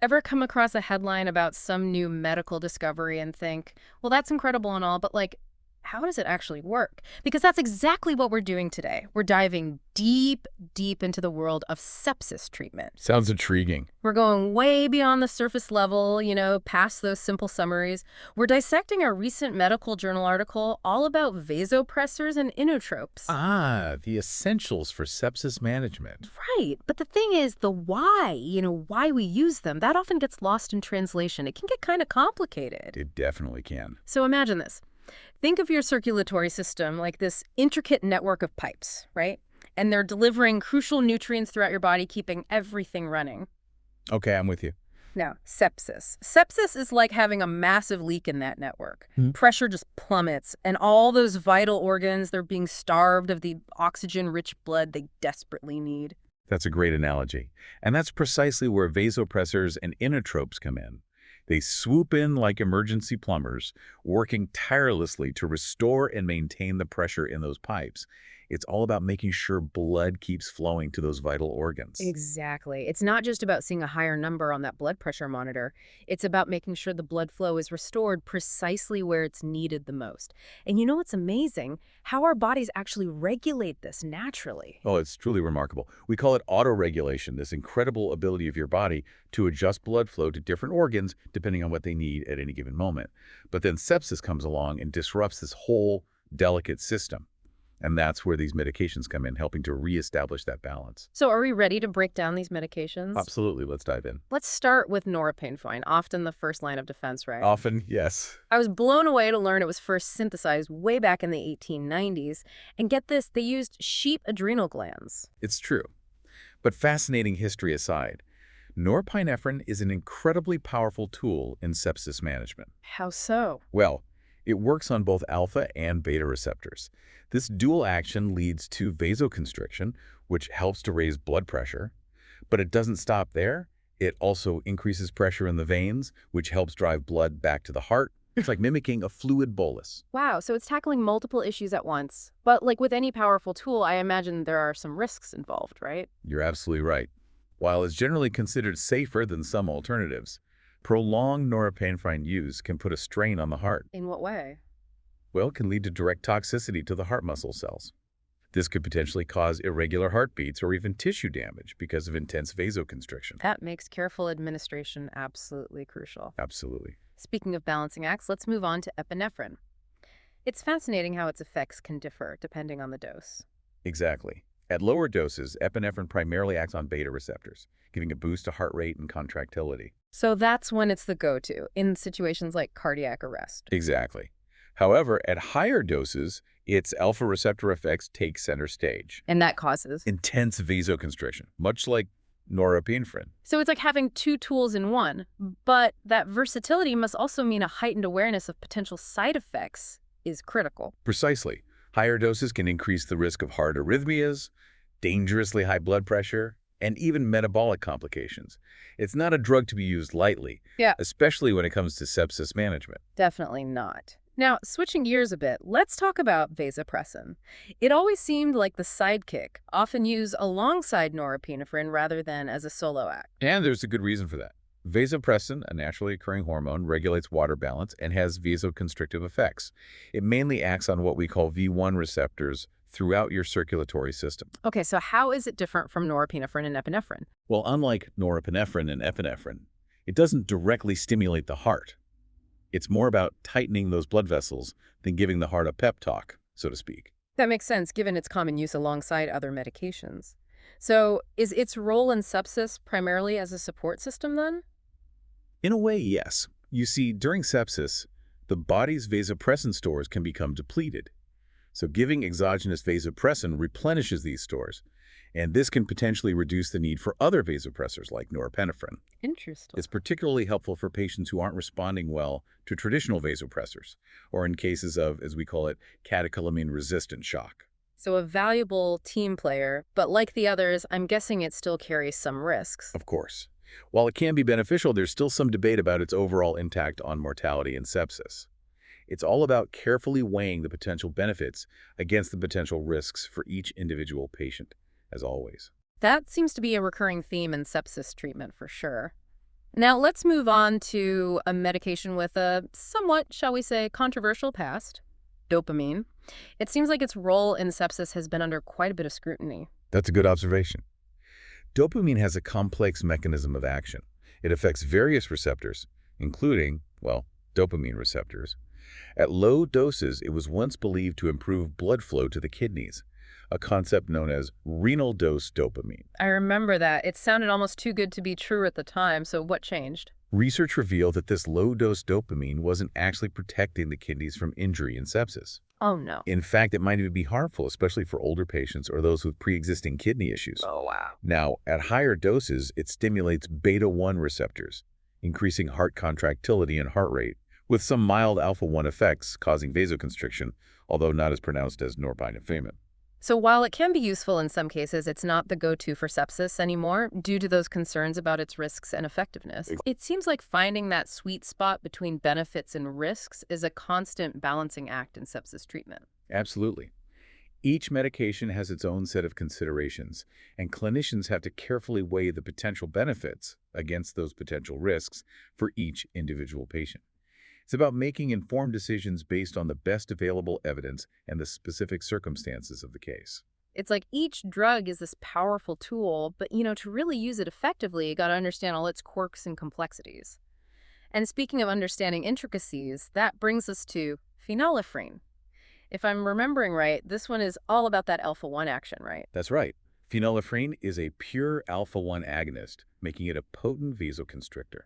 Ever come across a headline about some new medical discovery and think, well, that's incredible and all, but how does it actually work? Because that's exactly what we're doing today. We're diving deep, deep into the world of sepsis treatment. Sounds intriguing. We're going way beyond the surface level, past those simple summaries. We're dissecting a recent medical journal article all about vasopressors and inotropes. Ah, the essentials for sepsis management. Right, but the thing is, the why, why we use them, that often gets lost in translation. It can get kind of complicated. It definitely can. So imagine this. Think of your circulatory system like this intricate network of pipes, right? And they're delivering crucial nutrients throughout your body, keeping everything running. Okay, I'm with you. Now, sepsis. Sepsis is like having a massive leak in that network. Hmm. Pressure just plummets, and all those vital organs, they're being starved of the oxygen-rich blood they desperately need. That's a great analogy. And that's precisely where vasopressors and inotropes come in. They swoop in like emergency plumbers, working tirelessly to restore and maintain the pressure in those pipes. It's all about making sure blood keeps flowing to those vital organs. Exactly. It's not just about seeing a higher number on that blood pressure monitor. It's about making sure the blood flow is restored precisely where it's needed the most. And you know what's amazing? How our bodies actually regulate this naturally. Oh, it's truly remarkable. We call it autoregulation, this incredible ability of your body to adjust blood flow to different organs depending on what they need at any given moment. But then sepsis comes along and disrupts this whole delicate system. And that's where these medications come in, helping to reestablish that balance. So are we ready to break down these medications? Absolutely. Let's dive in. Let's start with norepinephrine, often the first line of defense, right? Often, yes. I was blown away to learn it was first synthesized way back in the 1890s. And get this, they used sheep adrenal glands. It's true. But fascinating history aside, norepinephrine is an incredibly powerful tool in sepsis management. How so? Well, it works on both alpha and beta receptors. This dual action leads to vasoconstriction, which helps to raise blood pressure. But it doesn't stop there. It also increases pressure in the veins, which helps drive blood back to the heart. It's like mimicking a fluid bolus. Wow, so it's tackling multiple issues at once. But like with any powerful tool, I imagine there are some risks involved, right? You're absolutely right. While it's generally considered safer than some alternatives, prolonged norepinephrine use can put a strain on the heart. In what way? Well, it can lead to direct toxicity to the heart muscle cells. This could potentially cause irregular heartbeats or even tissue damage because of intense vasoconstriction. That makes careful administration absolutely crucial. Absolutely. Speaking of balancing acts, let's move on to epinephrine. It's fascinating how its effects can differ depending on the dose. Exactly. At lower doses, epinephrine primarily acts on beta receptors, giving a boost to heart rate and contractility. So that's when it's the go-to, in situations like cardiac arrest. Exactly. However, at higher doses, its alpha receptor effects take center stage. And that causes. Intense vasoconstriction, much like norepinephrine. So it's like having two tools in one, but that versatility must also mean a heightened awareness of potential side effects is critical. Precisely. Higher doses can increase the risk of heart arrhythmias, dangerously high blood pressure, and even metabolic complications. It's not a drug to be used lightly, especially when it comes to sepsis management. Definitely not. Now, switching gears a bit, let's talk about vasopressin. It always seemed like the sidekick, often used alongside norepinephrine rather than as a solo act. And there's a good reason for that. Vasopressin, a naturally occurring hormone, regulates water balance and has vasoconstrictive effects. It mainly acts on what we call V1 receptors throughout your circulatory system. Okay, so how is it different from norepinephrine and epinephrine? Well, unlike norepinephrine and epinephrine, it doesn't directly stimulate the heart. It's more about tightening those blood vessels than giving the heart a pep talk, so to speak. That makes sense, given its common use alongside other medications. So is its role in sepsis primarily as a support system then? In a way, yes. You see, during sepsis, the body's vasopressin stores can become depleted. So giving exogenous vasopressin replenishes these stores, and this can potentially reduce the need for other vasopressors like norepinephrine. Interesting. It's particularly helpful for patients who aren't responding well to traditional vasopressors, or in cases of, as we call it, catecholamine-resistant shock. So a valuable team player, but like the others, I'm guessing it still carries some risks. Of course. While it can be beneficial, there's still some debate about its overall impact on mortality and sepsis. It's all about carefully weighing the potential benefits against the potential risks for each individual patient, as always. That seems to be a recurring theme in sepsis treatment for sure. Now let's move on to a medication with a somewhat, shall we say, controversial past, dopamine. It seems like its role in sepsis has been under quite a bit of scrutiny. That's a good observation. Dopamine has a complex mechanism of action. It affects various receptors, including, well, dopamine receptors. At low doses, it was once believed to improve blood flow to the kidneys, a concept known as renal dose dopamine. I remember that. It sounded almost too good to be true at the time, so what changed? Research revealed that this low-dose dopamine wasn't actually protecting the kidneys from injury and sepsis. Oh no. In fact, it might even be harmful, especially for older patients or those with pre-existing kidney issues. Oh wow. Now, at higher doses, it stimulates beta-1 receptors, increasing heart contractility and heart rate, with some mild alpha-1 effects causing vasoconstriction, although not as pronounced as norepinephrine. So while it can be useful in some cases, it's not the go-to for sepsis anymore due to those concerns about its risks and effectiveness. It seems like finding that sweet spot between benefits and risks is a constant balancing act in sepsis treatment. Absolutely. Each medication has its own set of considerations, and clinicians have to carefully weigh the potential benefits against those potential risks for each individual patient. It's about making informed decisions based on the best available evidence and the specific circumstances of the case. It's like each drug is this powerful tool, but to really use it effectively, you got to understand all its quirks and complexities. And speaking of understanding intricacies, that brings us to phenylephrine. If I'm remembering right, this one is all about that alpha-1 action, right? That's right. Phenylephrine is a pure alpha-1 agonist, making it a potent vasoconstrictor.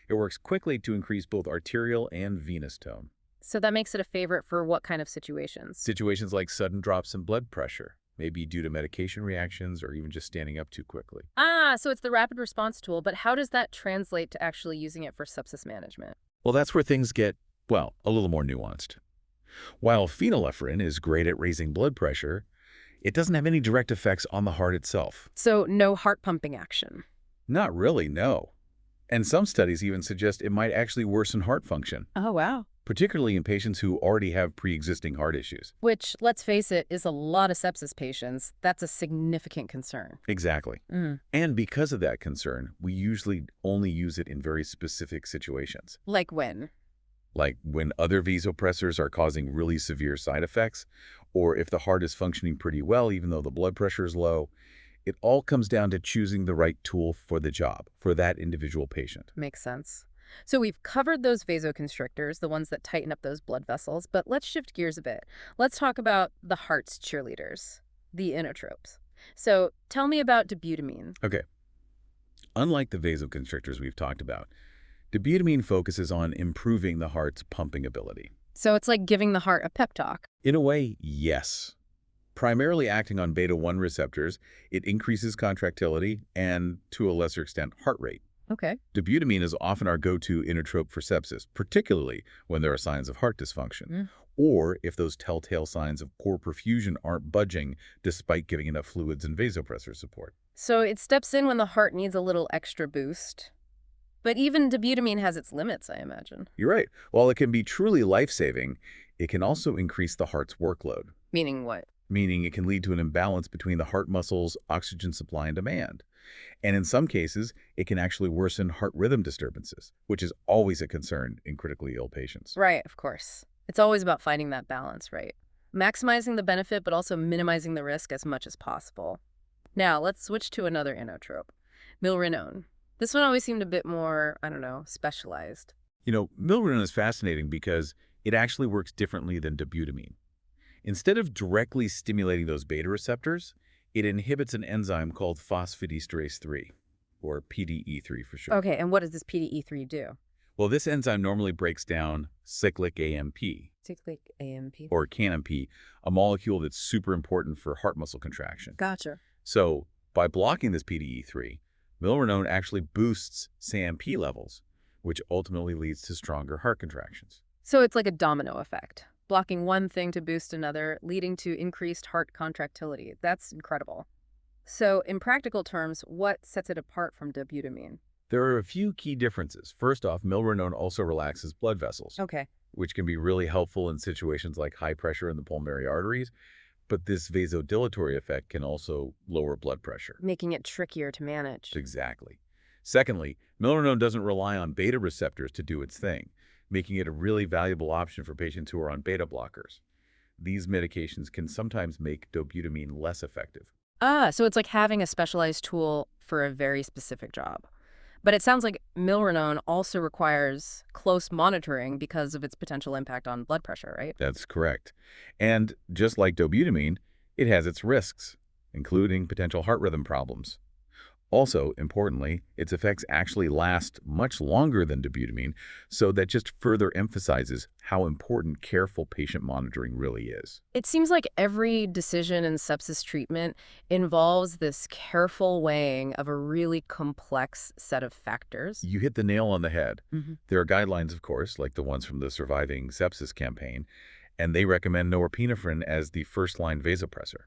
It works quickly to increase both arterial and venous tone. So that makes it a favorite for what kind of situations? Situations like sudden drops in blood pressure, maybe due to medication reactions or even just standing up too quickly. Ah, so it's the rapid response tool, but how does that translate to actually using it for sepsis management? Well, that's where things get, well, a little more nuanced. While phenylephrine is great at raising blood pressure, it doesn't have any direct effects on the heart itself. So no heart pumping action. Not really, no. And some studies even suggest it might actually worsen heart function, Oh, wow. particularly in patients who already have pre-existing heart issues. Which, let's face it, is a lot of sepsis patients. That's a significant concern. Exactly. Mm. And because of that concern, we usually only use it in very specific situations, Like when? like when other vasopressors are causing really severe side effects, or if the heart is functioning pretty well even though the blood pressure is low. It all comes down to choosing the right tool for the job, for that individual patient. Makes sense. So we've covered those vasoconstrictors, the ones that tighten up those blood vessels, but let's shift gears a bit. Let's talk about the heart's cheerleaders, the inotropes. So tell me about dobutamine. Okay. Unlike the vasoconstrictors we've talked about, dobutamine focuses on improving the heart's pumping ability. So it's like giving the heart a pep talk. In a way, yes. Primarily acting on beta-1 receptors, it increases contractility and, to a lesser extent, heart rate. Okay. Dobutamine is often our go-to inotrope for sepsis, particularly when there are signs of heart dysfunction, Mm. or if those telltale signs of poor perfusion aren't budging despite giving enough fluids and vasopressor support. So it steps in when the heart needs a little extra boost. But even dobutamine has its limits, I imagine. You're right. While it can be truly life-saving, it can also increase the heart's workload, Meaning what? meaning it can lead to an imbalance between the heart muscle's oxygen supply and demand. And in some cases, it can actually worsen heart rhythm disturbances, which is always a concern in critically ill patients. Right, of course. It's always about finding that balance, right? Maximizing the benefit, but also minimizing the risk as much as possible. Now, let's switch to another inotrope, milrinone. This one always seemed a bit more, I don't know, specialized. Milrinone is fascinating because it actually works differently than dobutamine. Instead of directly stimulating those beta receptors, it inhibits an enzyme called phosphodiesterase 3, or PDE3 for short. Okay, and what does this PDE3 do? Well, this enzyme normally breaks down cyclic AMP, Cyclic AMP. or CANMP, a molecule that's super important for heart muscle contraction. Gotcha. So, by blocking this PDE3, milrinone actually boosts CAMP levels, which ultimately leads to stronger heart contractions. So it's like a domino effect, blocking one thing to boost another, leading to increased heart contractility. That's incredible. So in practical terms, what sets it apart from dobutamine? There are a few key differences. First off, milrinone also relaxes blood vessels, Okay. which can be really helpful in situations like high pressure in the pulmonary arteries, but this vasodilatory effect can also lower blood pressure. Making it trickier to manage. Exactly. Secondly, milrinone doesn't rely on beta receptors to do its thing, making it a really valuable option for patients who are on beta blockers. These medications can sometimes make dobutamine less effective. Ah, so it's like having a specialized tool for a very specific job. But it sounds like milrinone also requires close monitoring because of its potential impact on blood pressure, right? That's correct. And just like dobutamine, it has its risks, including potential heart rhythm problems. Also, importantly, its effects actually last much longer than dobutamine, so that just further emphasizes how important careful patient monitoring really is. It seems like every decision in sepsis treatment involves this careful weighing of a really complex set of factors. You hit the nail on the head. Hmm. There are guidelines, of course, like the ones from the Surviving Sepsis campaign, and they recommend norepinephrine as the first-line vasopressor.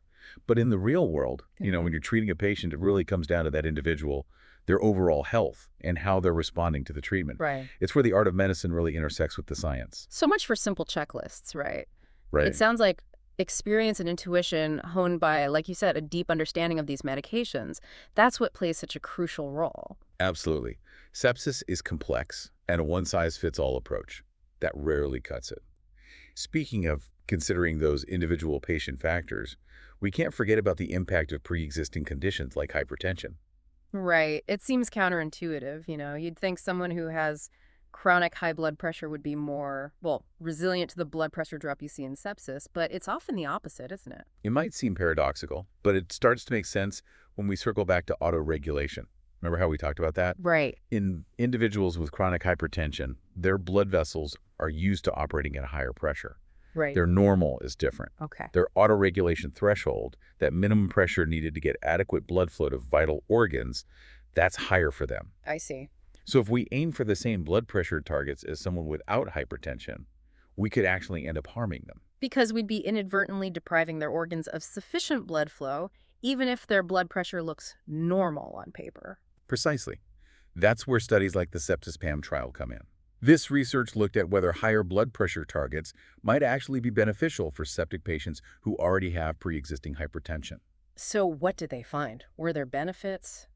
But in the real world, Okay. when you're treating a patient, it really comes down to that individual, their overall health, and how they're responding to the treatment. Right. It's where the art of medicine really intersects with the science. So much for simple checklists, right? It Right. sounds like experience and intuition honed by, like you said, a deep understanding of these medications. That's what plays such a crucial role. Absolutely. Sepsis is complex, and a one-size-fits-all approach. That rarely cuts it. Speaking of considering those individual patient factors, we can't forget about the impact of pre-existing conditions like hypertension. Right. It seems counterintuitive, You'd think someone who has chronic high blood pressure would be more, well, resilient to the blood pressure drop you see in sepsis, but it's often the opposite, isn't it? It might seem paradoxical, but it starts to make sense when we circle back to autoregulation. Remember how we talked about that? Right. In individuals with chronic hypertension, their blood vessels are used to operating at a higher pressure. Right. Their normal is different. Okay. Their autoregulation threshold, that minimum pressure needed to get adequate blood flow to vital organs, that's higher for them. I see. So if we aim for the same blood pressure targets as someone without hypertension, we could actually end up harming them. Because we'd be inadvertently depriving their organs of sufficient blood flow, even if their blood pressure looks normal on paper. Precisely. That's where studies like the Sepsis PAM trial come in. This research looked at whether higher blood pressure targets might actually be beneficial for septic patients who already have pre-existing hypertension. So what did they find? Were there benefits?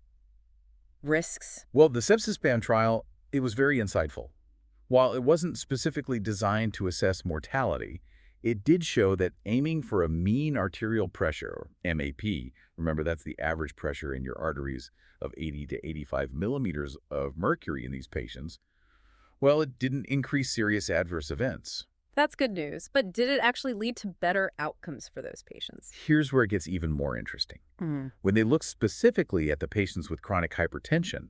Risks? Well, the Sepsis PAM trial, it was very insightful. While it wasn't specifically designed to assess mortality, it did show that aiming for a mean arterial pressure, or MAP, remember that's the average pressure in your arteries of 80 to 85 millimeters of mercury in these patients, well, it didn't increase serious adverse events. That's good news. But did it actually lead to better outcomes for those patients? Here's where it gets even more interesting. Mm. When they looked specifically at the patients with chronic hypertension,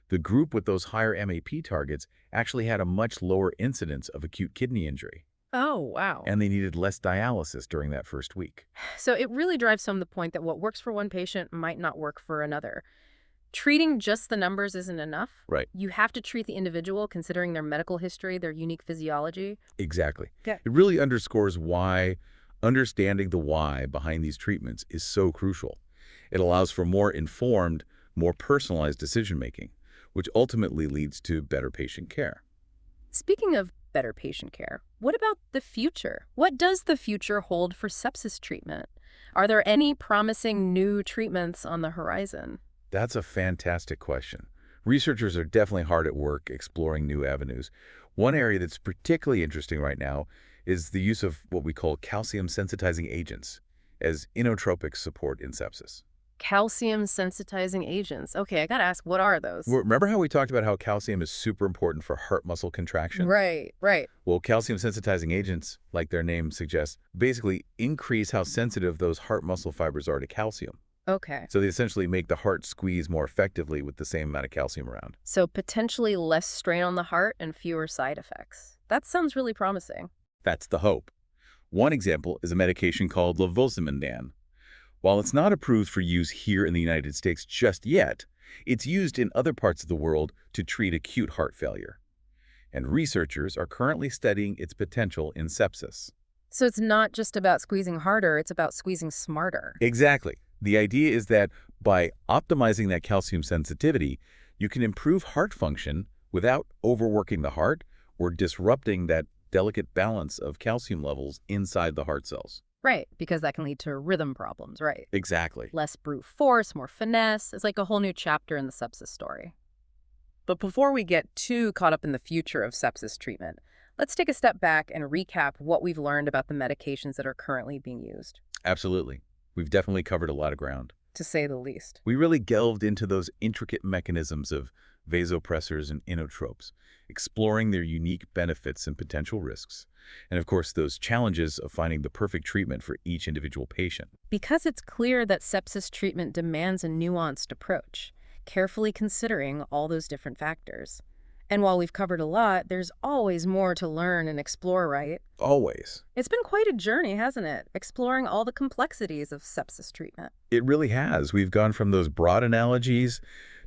the group with those higher MAP targets actually had a much lower incidence of acute kidney injury, Oh, wow. and they needed less dialysis during that first week. So it really drives home the point that what works for one patient might not work for another. Treating just the numbers isn't enough. Right. You have to treat the individual considering their medical history, their unique physiology. Exactly. Yeah. It really underscores why understanding the why behind these treatments is so crucial. It allows for more informed, more personalized decision-making, which ultimately leads to better patient care. Speaking of better patient care, what about the future? What does the future hold for sepsis treatment? Are there any promising new treatments on the horizon? That's a fantastic question. Researchers are definitely hard at work exploring new avenues. One area that's particularly interesting right now is the use of what we call calcium sensitizing agents as inotropic support in sepsis. Calcium sensitizing agents. Okay, I gotta ask, what are those? Remember how we talked about how calcium is super important for heart muscle contraction? Right, right. Well, calcium sensitizing agents, like their name suggests, basically increase how sensitive those heart muscle fibers are to calcium. Okay. So they essentially make the heart squeeze more effectively with the same amount of calcium around. So potentially less strain on the heart and fewer side effects. That sounds really promising. That's the hope. One example is a medication called levosimendan. While it's not approved for use here in the United States just yet, it's used in other parts of the world to treat acute heart failure. And researchers are currently studying its potential in sepsis. So it's not just about squeezing harder, it's about squeezing smarter. Exactly. The idea is that by optimizing that calcium sensitivity, you can improve heart function without overworking the heart or disrupting that delicate balance of calcium levels inside the heart cells. Right, because that can lead to rhythm problems, right? Exactly. Less brute force, more finesse. It's like a whole new chapter in the sepsis story. But before we get too caught up in the future of sepsis treatment, let's take a step back and recap what we've learned about the medications that are currently being used, Absolutely. We've definitely covered a lot of ground. to say the least. We really delved into those intricate mechanisms of vasopressors and inotropes, exploring their unique benefits and potential risks. And of course, those challenges of finding the perfect treatment for each individual patient. Because it's clear that sepsis treatment demands a nuanced approach, carefully considering all those different factors. And while we've covered a lot, there's always more to learn and explore, right? Always. It's been quite a journey, hasn't it? Exploring all the complexities of sepsis treatment. It really has. We've gone from those broad analogies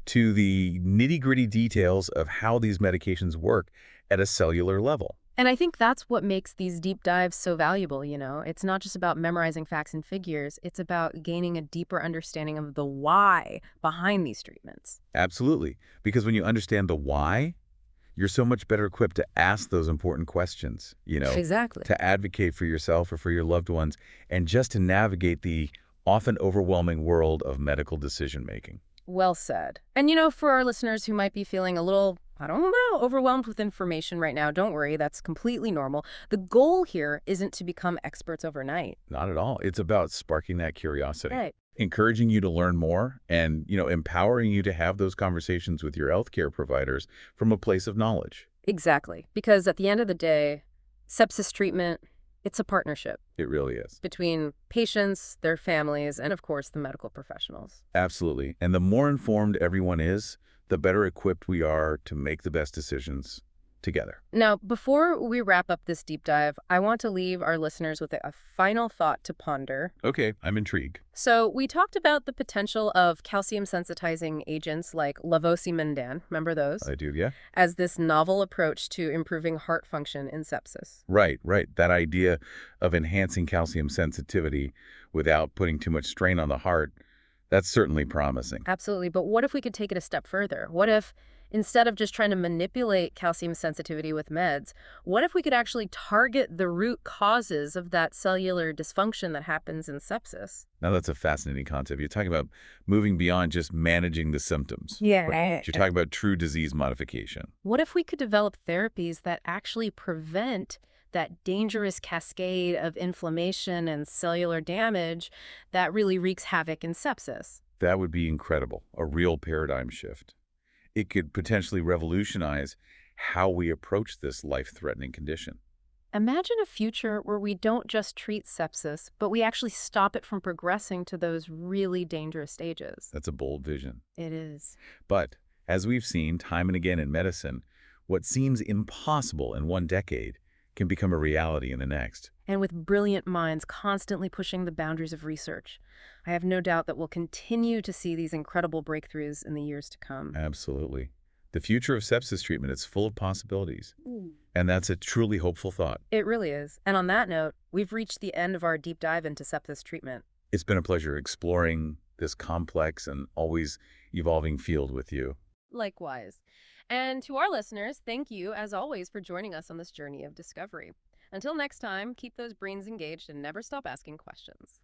to the nitty-gritty details of how these medications work at a cellular level. And I think that's what makes these deep dives so valuable, you know? It's not just about memorizing facts and figures, it's about gaining a deeper understanding of the why behind these treatments. Absolutely. Because when you understand the why, you're so much better equipped to ask those important questions, Exactly. to advocate for yourself or for your loved ones, and just to navigate the often overwhelming world of medical decision-making. Well said. And for our listeners who might be feeling a little, I don't know, overwhelmed with information right now, don't worry, that's completely normal. The goal here isn't to become experts overnight. Not at all. It's about sparking that curiosity, Right. encouraging you to learn more, and, empowering you to have those conversations with your healthcare providers from a place of knowledge. Exactly. Because at the end of the day, sepsis treatment, it's a partnership It really is. between patients, their families, and of course, the medical professionals. Absolutely. And the more informed everyone is, the better equipped we are to make the best decisions together. Now, before we wrap up this deep dive, I want to leave our listeners with a final thought to ponder. Okay, I'm intrigued. So we talked about the potential of calcium sensitizing agents like levosimendan, remember those, I do, yeah? as this novel approach to improving heart function in sepsis. Right, right. That idea of enhancing calcium sensitivity without putting too much strain on the heart, that's certainly promising. Absolutely. But what if we could take it a step further? What if, instead of just trying to manipulate calcium sensitivity with meds, what if we could actually target the root causes of that cellular dysfunction that happens in sepsis? Now, that's a fascinating concept. You're talking about moving beyond just managing the symptoms. Yeah. You're talking about true disease modification. What if we could develop therapies that actually prevent that dangerous cascade of inflammation and cellular damage that really wreaks havoc in sepsis? That would be incredible, a real paradigm shift. It could potentially revolutionize how we approach this life-threatening condition. Imagine a future where we don't just treat sepsis, but we actually stop it from progressing to those really dangerous stages. That's a bold vision. It is. But as we've seen time and again in medicine, what seems impossible in one decade can become a reality in the next. And with brilliant minds constantly pushing the boundaries of research, I have no doubt that we'll continue to see these incredible breakthroughs in the years to come. Absolutely. The future of sepsis treatment is full of possibilities, and that's a truly hopeful thought. It really is. And on that note, we've reached the end of our deep dive into sepsis treatment. It's been a pleasure exploring this complex and always evolving field with you. Likewise. And to our listeners, thank you, as always, for joining us on this journey of discovery. Until next time, keep those brains engaged and never stop asking questions.